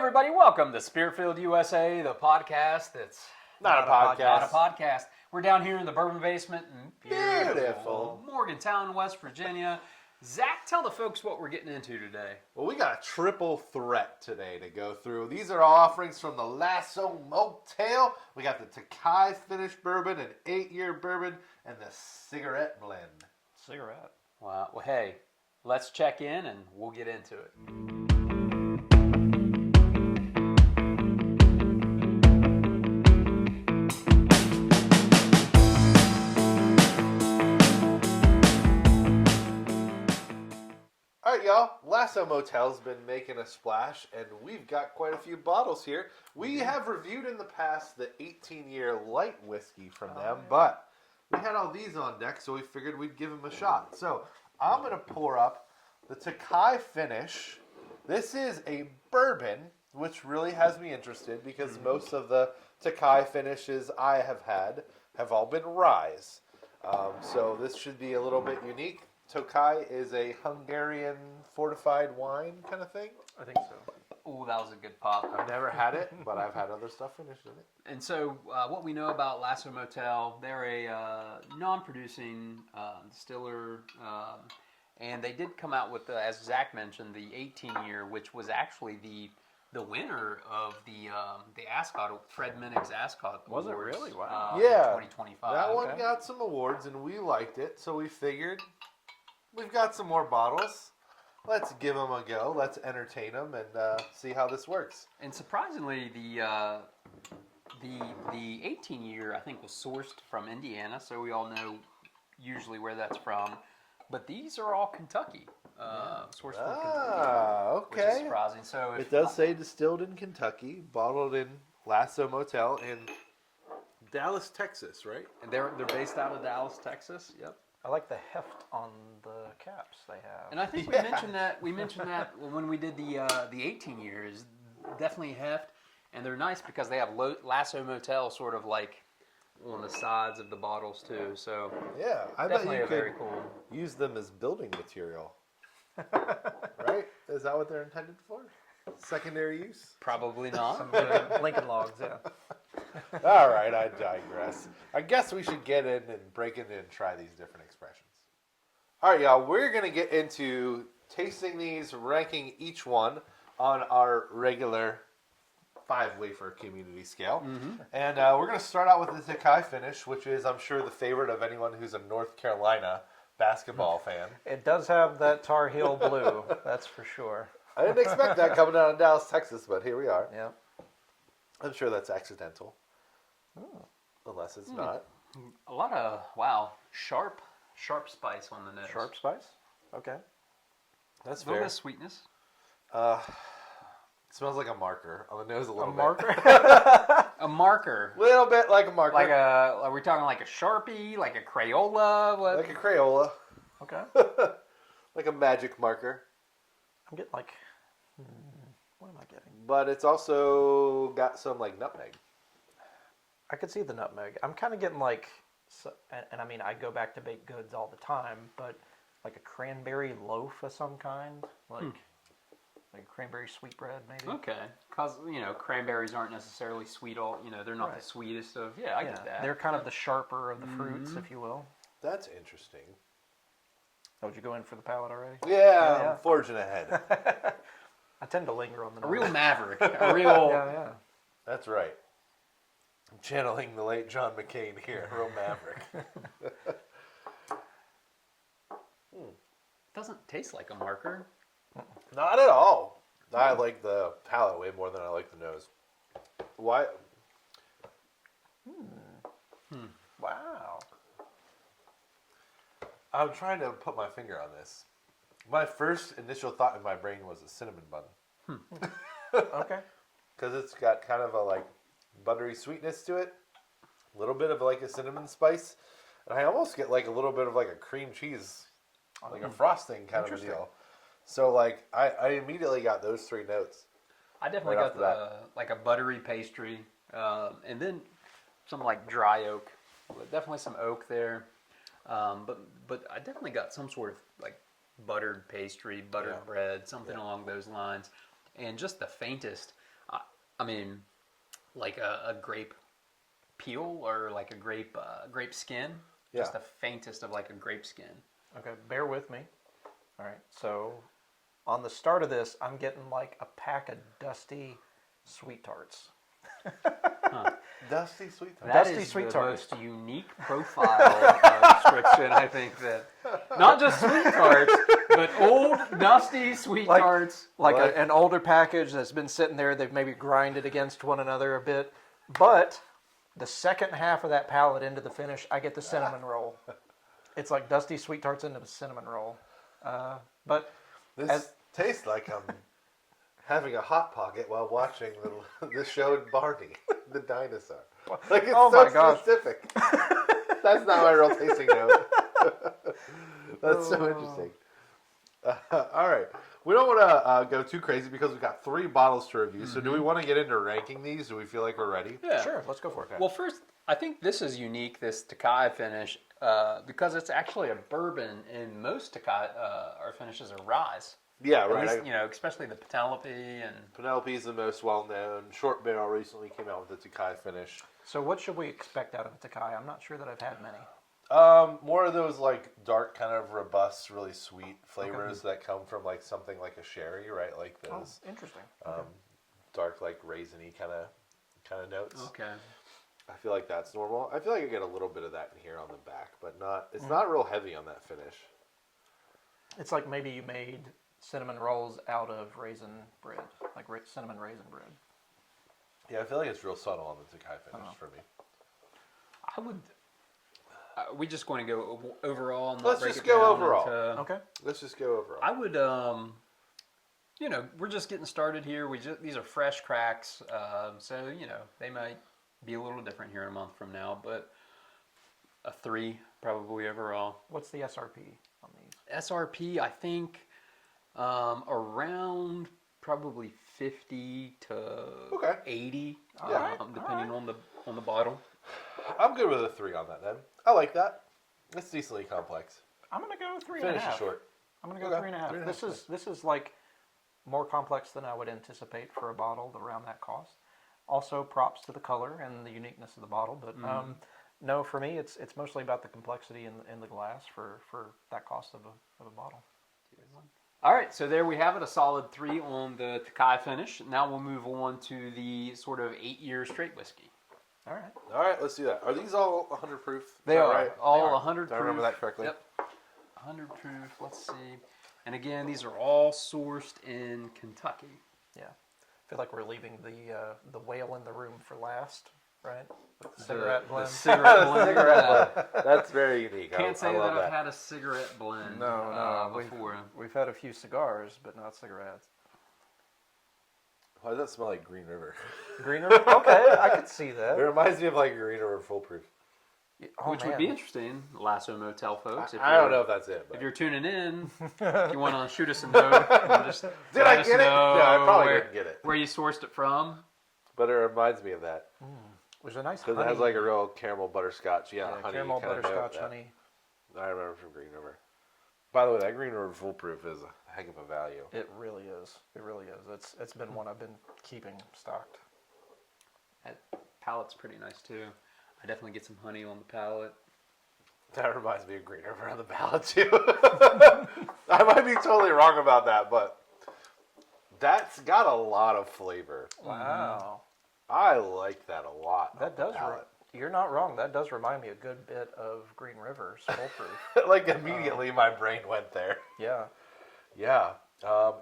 everybody, welcome to Spiritfield USA, the podcast that's Not a podcast. Not a podcast. We're down here in the bourbon basement in Beautiful Morgantown, West Virginia. Zach, tell the folks what we're getting into today. Well, we got a triple threat today to go through. These are all offerings from the Lasso Motel. We got the Tokaji finished bourbon, an 8-year bourbon, and the cigarette blend. Cigarette. Wow. Well, hey, let's check in and we'll get into it. All right, y'all. Lasso Motel's been making a splash, and we've got quite a few bottles here. We have reviewed in the past the 18-year light whiskey from them, but we had all these on deck, so we figured we'd give them a shot. So I'm going to pour up the Tokaji finish. This is a bourbon, which really has me interested because most of the Tokaji finishes I have had have all been ryes. So this should be a little bit unique. Tokaji is a Hungarian fortified wine kind of thing. I think so. Ooh, that was a good pop. I've never had it, but I've had other stuff finished in it. And so what we know about Lasso Motel, they're a non-producing distiller, and they did come out with, as Zach mentioned, the 18-year, which was actually the winner of the Ascot, Fred Minnick's Ascot Was it Awards, really? Wow. Yeah. in 2025. That one got some awards, and we liked it, so we figured we've got some more bottles. Let's give them a go. Let's entertain them and see how this works. And surprisingly, the 18-year I think was sourced from Indiana, so we all know usually where that's from. But these are all Kentucky, sourced from Kentucky, Okay. which is surprising. So It does say distilled in Kentucky, bottled in Lasso Motel in Dallas, Texas, right? and they're based out of Dallas, Texas. Yep. I like the heft on the caps they have. And I think Yeah. we mentioned that when we did the 18 years, definitely heft, and they're nice because they have Lasso Motel sort of like on the sides of the bottles too. So Yeah, I bet definitely you a very could cool. use them as building material. Right? Is that what they're intended for? Secondary use? Probably not. Some Lincoln Logs, yeah. All right, I digress. I guess we should get in and break in and try these different expressions. All right, y'all, we're going to get into tasting these, ranking each one on our regular 5-wafer community scale. And we're going to start out with the Tokaji finish, which is, I'm sure, the favorite of anyone who's a North Carolina basketball fan. It does have that Tar Heel blue, that's for sure. I didn't expect that coming out of Dallas, Texas, but here we are. Yeah. I'm sure that's accidental. Unless it's not. A lot of sharp spice on the nose. Sharp spice? Okay. That's A little fair. bit of sweetness. Smells like a marker on the nose a little bit. Marker? A marker. Little bit like a marker. Like are we talking like a Sharpie, like a Crayola? What? Like a Crayola. Okay. Like a magic marker. I'm getting like, what am I getting? But it's also got some like nutmeg. I could see the nutmeg. I'm kind of getting like, and I mean, I go back to baked goods all the time, but like a cranberry loaf of some kind, like a cranberry sweetbread maybe. Okay, because cranberries aren't necessarily sweet. They're not Right. the sweetest of. Yeah, I get that. They're kind of the sharper of the fruits, if you will. That's interesting. Oh, did you go in for the palate already? Yeah, I'm forging ahead. I tend to linger on the a real nose. maverick. A real. Yeah. That's right. I'm channeling the late John McCain here, real maverick. Doesn't taste like a marker. Not at all. I like the palate way more than I like the nose. Why? Wow. I'm trying to put my finger on this. My first initial thought in my brain was a cinnamon bun. Okay. Because it's got kind of a like buttery sweetness to it. A little bit of like a cinnamon spice. And I almost get like a little bit of like a cream cheese, like a frosting kind of a Interesting. deal. So like I immediately got those 3 notes. I definitely Right off got the bat. like a buttery pastry, and then some like dry oak. Definitely some oak there, but I definitely got some sort of like buttered pastry, buttered bread, something along those lines, and just the faintest I mean, like a grape peel or like a grape skin. Yeah. Just the faintest of like a grape skin. Okay, bear with me. All right, so on the start of this, I'm getting like a pack of dusty sweet tarts. Dusty sweet tarts. That Dusty is sweet the tarts. most unique profile description, I think, that not just sweet tarts, but old, dusty sweet Like- tarts. Like What? an older package that's been sitting there, they've maybe grinded against one another a bit. But the second half of that palette into the finish, I get the cinnamon roll. It's like dusty sweet tarts into a cinnamon roll. But This tastes like I'm having a hot pocket while watching the show Barney, the dinosaur. Like it's Oh so my gosh. specific. That's not my real tasting note. That's so interesting. All right, we don't want to go too crazy because we've got 3 bottles to review. So, do we want to get into ranking these? Do we feel like we're ready? Yeah. sure, let's go for it. Well, first, I think this is unique, this Tokaji finish, because it's actually a bourbon, and most Tokaji our finishes are rye. Yeah, At right. least, especially the Penelope and... Penelope's the most well-known. Short Barrel recently came out with the Tokai finish. So what should we expect out of a Tokai? I'm not sure that I've had many. More of those like dark, kind of robust, really sweet flavors that come from like something like a sherry, right? Like those Interesting. dark, like raisiny kind of notes. Okay. I feel like that's normal. I feel like I get a little bit of that in here on the back, but not. It's not real heavy on that finish. It's like maybe you made cinnamon rolls out of raisin bread, like cinnamon raisin bread. Yeah, I feel like it's real subtle on the Tokai finish for me. I would... we just going to go overall and not Let's break just it go down overall. into- Okay. Let's just go overall. I would, we're just getting started here. These are fresh cracks, so they might be a little different here a month from now, but a 3 probably overall. What's the SRP on these? SRP, I think, around probably 50 to Okay. 80, Yeah. depending on the bottle. I'm good with a 3 on that then. I like that. It's decently complex. I'm gonna go 3.5. Finish is short. I'm gonna go Okay. 3.5. 3.5. This is like more complex than I would anticipate for a bottle around that cost. Also, props to the color and the uniqueness of the bottle, but no, for me, it's mostly about the complexity in the glass for that cost of a bottle. All right, so there we have it, a solid 3 on the Tokai finish. Now we'll move on to the sort of 8-year straight whiskey. All right. All right, let's do that. Are these all 100 proof? Is They that are right? all They are. 100 Do I proof. remember that correctly? Yep, 100 proof. Let's see. And again, these are all sourced in Kentucky. Yeah. I feel like we're leaving the whale in the room for last, right? With the cigarette blend. The cigarette blend. Cigarette blend. That's very unique. Can't say I that love I've had a cigarette blend before. We've had a few cigars, but not cigarettes. Why does that smell like Green River? Green River? Okay, I could see It that. reminds me of like Green River Full Proof. Oh, Which would be interesting, Lasso Motel folks. I don't know if that's it. If But. you're tuning in, if you want to shoot us a note, just Did let I us get it? know No, I probably where, didn't get it. where you sourced it from. But it reminds me of that. There's a nice Because honey. it has like a real caramel butterscotch. Yeah, yeah, honey caramel kind of butterscotch note honey. that I remember from Green River. By the way, that Green River Full Proof is a heck of a value. It really is. It really is. It's been one I've been keeping stocked. That palate's pretty nice too. I definitely get some honey on the palate. That reminds me of Green River on the palate too. I might be totally wrong about that, but that's got a lot of flavor. Wow. I like that a lot. That on the does. palate. You're not wrong. That does remind me a good bit of Green River's foolproof. Like immediately my brain went there. Yeah. Yeah.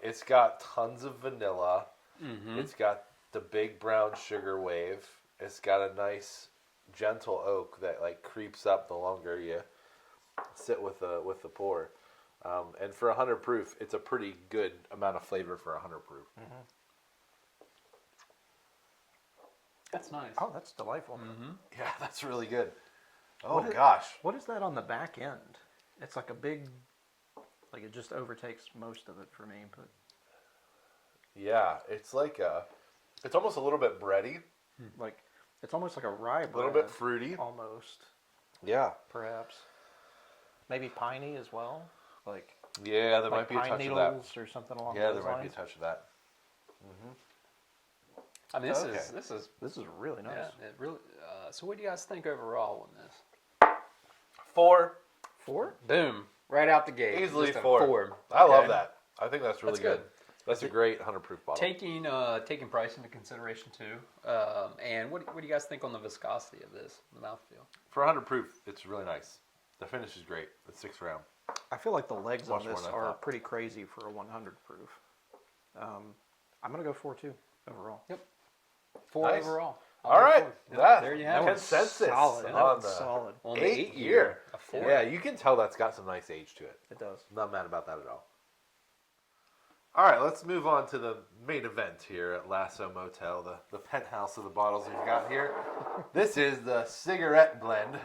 It's got tons of vanilla. Mm-hmm. It's got the big brown sugar wave. It's got a nice gentle oak that like creeps up the longer you sit with the pour. And for 100 proof, it's a pretty good amount of flavor for 100 proof. Mm-hmm. That's nice. Oh, that's delightful. Mm-hmm. Yeah, that's really good. Oh What is- gosh. What is that on the back end? It's like a big, like it just overtakes most of it for me. But Yeah, it's like it's almost a little bit bready, like it's almost like a rye bread. a little bit fruity. Almost, Yeah. perhaps. Maybe piney as well. Like Yeah, there like might be a pine touch needles of that. or something along Yeah, those there might be lines. a touch of that. I mean, this is This is really nice. yeah, it really. So, what do you guys think overall on this? 4. 4? Boom, right out the gate, Easily just a 4. I love Okay. that. I think that's really That's good. good. That's a great 100 proof bottle. Taking price into consideration too, and what do you guys think on the viscosity of this, the mouthfeel? For 100 proof, it's really nice. The finish is great. It's 6 round. I feel like the legs Much on more this than I are thought. pretty crazy for a 100 proof. I'm going to go 4 too overall. Yep, 4 Nice. overall. All right, Yep, there you have it. consensus solid. That on was the solid. On the 8 8 year. year, a 4. Yeah, you can tell that's got some nice age to it. It does. Not mad about that at all. All right, let's move on to the main event here at Lasso Motel, the penthouse of the bottles we've got here. This is the cigarette blend.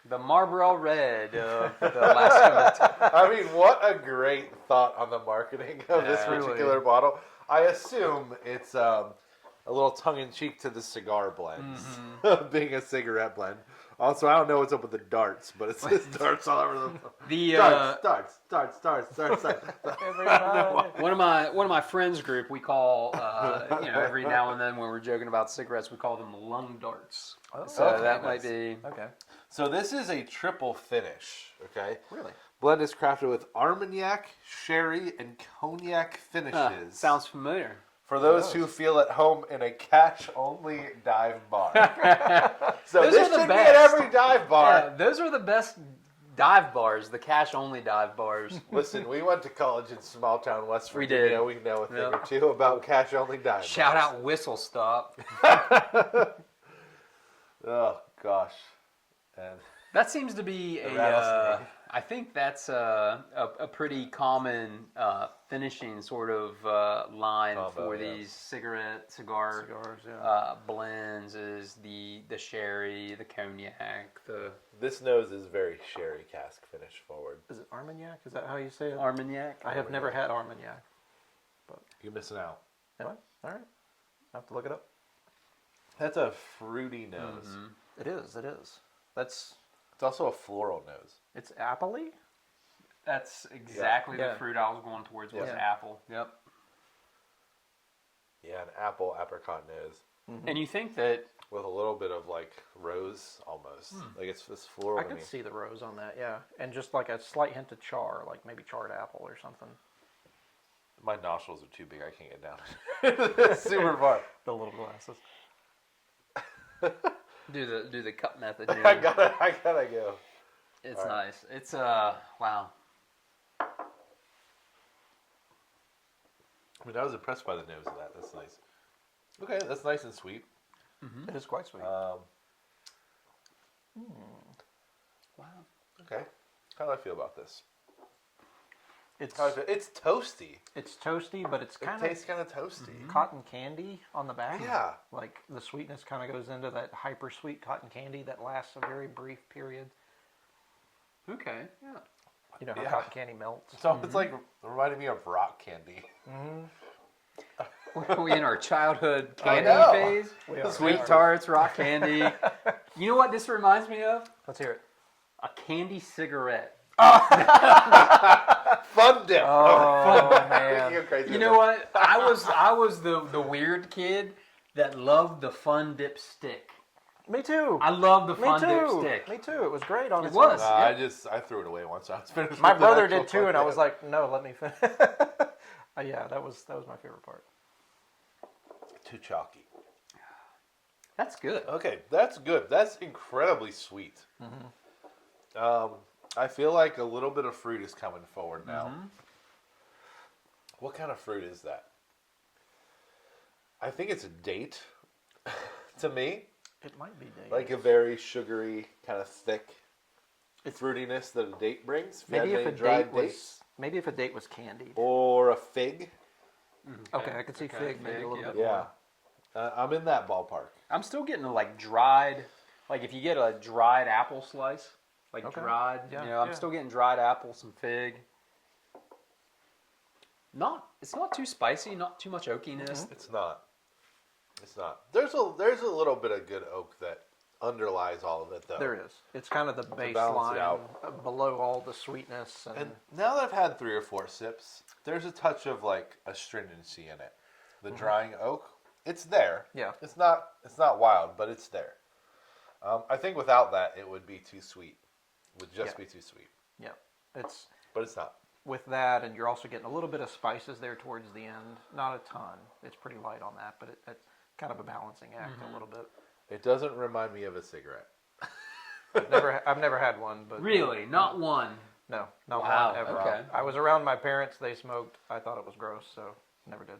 The Marlboro Red of the last one. I mean, what a great thought on the marketing of this Yeah, really. particular bottle. I assume it's a little tongue-in-cheek to the cigar blends, being a cigarette blend. Also, I don't know what's up with the darts, but it says darts all over the darts. Everybody. One of my friends group, we call every now and then when we're joking about cigarettes, we call them lung darts. Oh, So okay, that nice. might be Okay. So this is a triple finish, okay? Really? Blend is crafted with Armagnac, sherry, and cognac finishes. sounds familiar. For those does. who feel at home in a cash-only dive bar. So Those this are the should be best. at every dive bar. Yeah, those are the best dive bars, the cash-only dive bars. Listen, we went to college in small town West We Virginia. did. We know a thing Yep. or two about cash-only dive Shout bars. out Whistle Stop. Oh, gosh. And That seems to be The a. rattlesnake. I think that's a pretty common finishing sort of line Combo, for yeah. these cigar Cigars, yeah. blends. Is the sherry, the cognac, the this nose is very sherry cask finish forward. Is it Armagnac? Is that how you say it? Armagnac. I have never had Armagnac. You're missing out. Am I? All right. I have to look it up. That's a fruity nose. Mm-hmm. It is. It is. That's. It's also a floral nose. It's appley. That's exactly Yeah. the fruit I was going towards was Yeah. apple. Yep. Yeah, an apple apricot nose And you think that with a little bit of like rose almost. Like it's this floral I to could me. see the rose on that. Yeah, and just like a slight hint of char, like maybe charred apple or something. My nostrils are too big. I can't get down. Super far. The little glasses. do the cup method. I gotta go. It's All right. nice. It's wow. I mean, I was impressed by the nose of that. That's nice. Okay, that's nice and sweet. It is quite sweet. Wow. Okay. How do I feel about this? it's How do I feel? It's toasty. it's toasty, but it's It kind tastes of kind of toasty. cotton candy on the back. Yeah. Like the sweetness kind of goes into that hyper sweet cotton candy that lasts a very brief period. Okay. Yeah. You know how Yeah. cotton candy melts. So it's like reminding me of rock candy. Were we in our childhood candy know. phase? We are. Sweet tarts, rock candy. You know what this reminds me of? Let's hear it. A candy cigarette. Fun dip. Oh man. You're crazy. You know what? I was the weird kid that loved the fun dip stick. Me too. I love the Me fun dip too. stick. Me too. It was great on It its was. own. I threw it away once. I was finished. My with the brother actual did too, fun and I was dip. like, "No, let me finish." Yeah, that was my favorite part. Too chalky. That's good. Okay, that's good. That's incredibly sweet. I feel like a little bit of fruit is coming forward now. What kind of fruit is that? I think it's a date to me. It might be dated. Like a very sugary, kind of thick fruitiness that a date brings. If you maybe had if a any dried date was dates. maybe if a date was candied. Or a fig. Okay, I could see Okay, fig maybe fig, a little yep. bit Yeah. more. I'm in that ballpark. I'm still getting like dried, like if you get a dried apple slice, like Okay. dried, Yeah, I'm yeah. still getting dried apple, some fig. It's not too spicy, not too much oakiness. It's not. It's not. There's a little bit of good oak that underlies all of it, though. There is. It's kind of the balance it baseline out. below all the sweetness And now that I've had 3 or 4 sips, there's a touch of like astringency in it. The drying oak, It's there. Yeah. It's not wild, but it's there. I think without that, it would be too sweet. It would just be too sweet. Yeah. It's But it's not. with that, and you're also getting a little bit of spices there towards the end. Not a ton. It's pretty light on that, but it's kind of a balancing act a little bit. It doesn't remind me of a cigarette. I've never had one, but Really? Not one? no, not Wow, one ever. okay. I was around my parents; they smoked. I thought it was gross, so never did.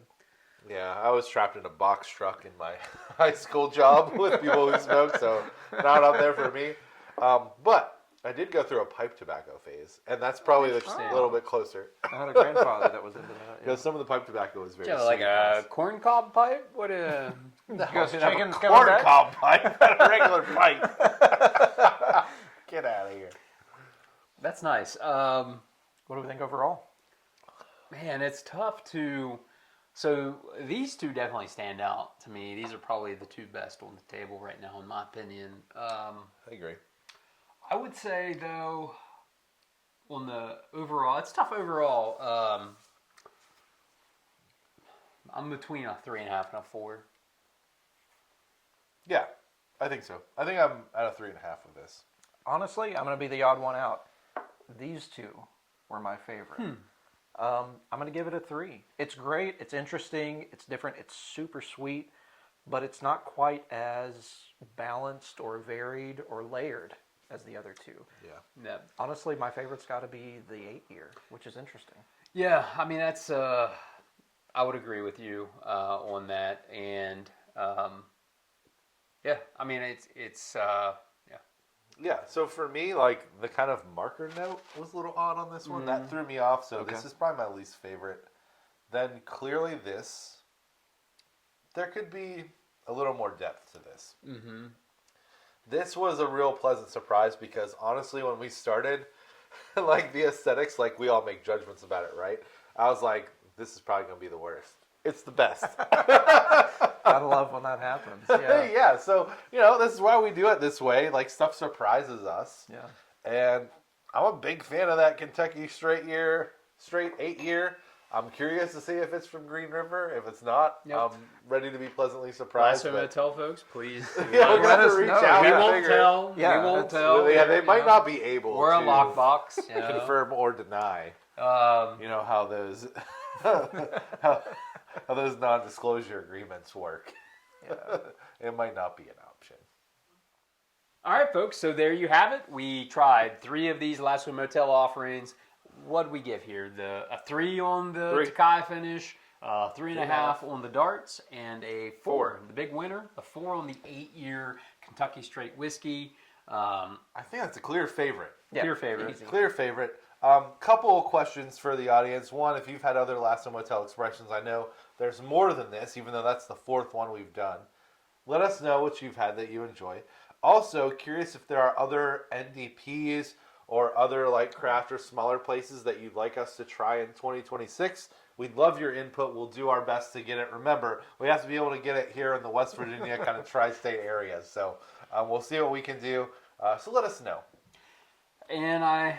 Yeah, I was trapped in a box truck in my high school job with people who smoke, so not up there for me. But I did go through a pipe tobacco phase, and that's probably a little bit closer. I had a grandfather that was into that. Yeah. Because some of the pipe tobacco was very Yeah, like sweet. a corn cob pipe? What a... Ghost Have a chickens coming corn back? cob pipe, not a regular pipe. Get out of here. That's nice. What do we think overall? Man, it's tough to... So these two definitely stand out to me. These are probably the two best on the table right now, in my opinion. I agree. I would say, though, on the overall, it's tough overall. I'm between a 3.5 and a 4. Yeah, I think so. I think I'm at a 3.5 of this. Honestly, I'm going to be the odd one out. These two were my favorite. I'm going to give it a 3. It's great. It's interesting. It's different. It's super sweet, but it's not quite as balanced or varied or layered as the other two. Yeah. Honestly, my favorite's got to be the 8-year, which is interesting. Yeah, I mean, that's... I would agree with you on that. And, yeah, I mean, it's yeah. Yeah, so for me, like, the kind of marker note was a little odd on this one. That threw me off, so this is probably my least favorite. Then, clearly this, there could be a little more depth to this. Mm-hmm. This was a real pleasant surprise because, honestly, when we started, like, the aesthetics, like, we all make judgments about it, right? I was like, this is probably going to be the worst. It's the best. I love when that happens. Yeah. Yeah, so, you know, this is why we do it this way. Like, stuff surprises us. Yeah. And I'm a big fan of that Kentucky straight 8-year. I'm curious to see if it's from Green River. If it's not, Yep. I'm ready to be pleasantly surprised. Lasso Motel, folks, please. Yeah, we're Let going us to reach know. out. We and won't figure- tell. Yeah, We won't that's- tell. Yeah, they You might know. not be able We're to a lockbox. You know? confirm or deny. You know how those how those non-disclosure agreements work. Yeah. It might not be an option. All right, folks. So there you have it. We tried 3 of these Lasso Motel offerings. What did we give here? A 3 on the 3. Tokaji finish, 3.5 on the darts, and a 4. The big winner, a 4 on the 8-year Kentucky Straight Whiskey. I think that's a clear favorite. Yeah, Clear favorite. easy. Clear favorite. Couple of questions for the audience. One, if you've had other Lasso Motel expressions, I know there's more than this, even though that's the 4th one we've done. Let us know what you've had that you enjoy. Also, curious if there are other NDPs or other like craft or smaller places that you'd like us to try in 2026. We'd love your input. We'll do our best to get it. Remember, we have to be able to get it here in the West Virginia kind of tri-state area. So we'll see what we can do. So let us know. And I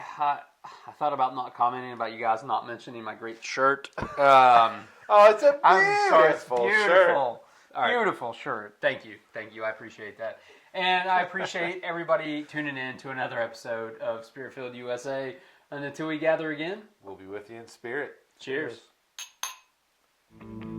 thought about not commenting about you guys not mentioning my great shirt. Oh, it's a I'm sorry. It's beautiful beautiful. shirt. All right. Beautiful shirt. Thank you. I appreciate that. And I appreciate everybody tuning in to another episode of Spirit Filled USA. And until we gather again, We'll be with you in spirit. cheers. Cheers.